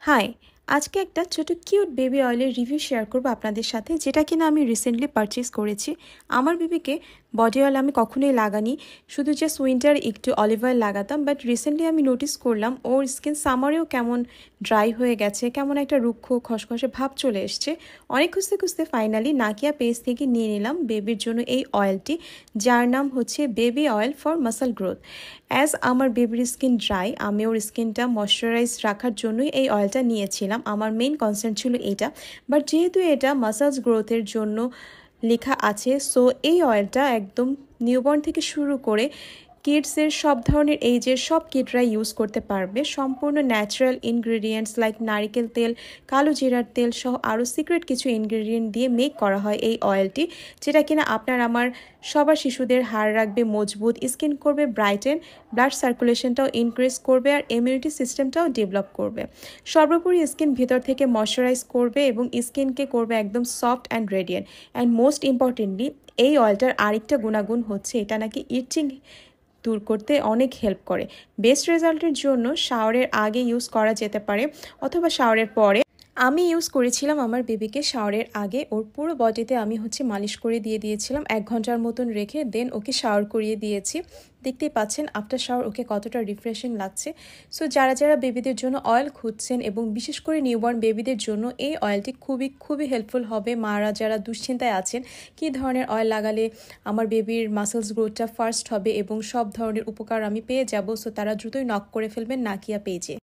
High, আজকে একটা ছোট কিউট বেবি অয়েলের রিভিউ শেয়ার করব আপনাদের সাথে, যেটা কিনা আমি রিসেন্টলি পারচেজ করেছি। আমার বেবিকে বডি অয়েল আমি কখনোই লাগানি, শুধু জাস্ট উইন্টার একটু অলিভ অয়েল লাগাতাম। বাট রিসেন্টলি আমি নোটিস করলাম ওর স্কিন সামারেও কেমন ড্রাই হয়ে গেছে, কেমন একটা রুক্ষ খসখসে ভাব চলে এসছে। অনেক খুঁজতে খুঁজতে ফাইনালি নাকিয়া পেজ থেকে নিয়ে নিলাম বেবির জন্য এই অয়েলটি, যার নাম হচ্ছে baby oil for muscle growth. As আমার বেবির স্কিন ড্রাই, আমি ওর স্কিনটা ময়শ্চারাইজ রাখার জন্যই এই অয়েলটা নিয়েছিলাম। আমার মেইন কনসার্ন ছিল এটা, বাট যেহেতু এটা মাসাজ গ্রোথের জন্য লেখা আছে, সো এই অয়েলটা একদম নিউবর্ন থেকে শুরু করে কিডসের সব ধরনের এইজের সব কিডরা ইউজ করতে পারবে। সম্পূর্ণ ন্যাচারাল ইনগ্রেডিয়েন্টস লাইক নারিকেল তেল, কালো জিরার তেল সহ আরও সিক্রেট কিছু ইনগ্রেডিয়েন্ট দিয়ে মেক করা হয় এই অয়েলটি, যেটা কিনা আপনার আমার সবার শিশুদের হাড় রাখবে মজবুত, স্কিন করবে ব্রাইটেন, ব্লাড সার্কুলেশনটাও ইনক্রিজ করবে আর ইমিউনিটি সিস্টেমটাও ডেভেলপ করবে। সর্বোপরি স্কিন ভিতর থেকে ময়শ্চারাইজ করবে এবং স্কিনকে করবে একদম soft and radiant. And most importantly এই অয়েলটার আরেকটা গুণাগুণ হচ্ছে এটা নাকি ইচিং দূর করতে অনেক হেল্প করে। বেস্ট রেজাল্টের জন্য শাওয়ারের আগে ইউজ করা যেতে পারে অথবা শাওয়ারের পরে। আমি ইউজ করেছিলাম আমার বেবিকে শাওয়ারের আগে, ওর পুরো বডিতে আমি মালিশ করে দিয়েছিলাম 1 ঘন্টার মতন রেখে, দেন ওকে শাওয়ার করিয়ে দিয়েছি। দেখতেই পাচ্ছেন আফটার শাওয়ার ওকে কতটা রিফ্রেশিং লাগছে। সো যারা যারা বেবিদের জন্য অয়েল খুঁজছেন এবং বিশেষ করে নিউবর্ন বেবিদের জন্য এই অয়েলটি খুবই হেল্পফুল হবে। মারা যারা দুশ্চিন্তায় আছেন কী ধরনের অয়েল লাগালে আমার বেবির মাসেলস গ্রোথটা ফার্স্ট হবে এবং সব ধরনের উপকার আমি পেয়ে যাব, সো তারা দ্রুতই নক করে ফেলবেন নাকিয়া পেজে।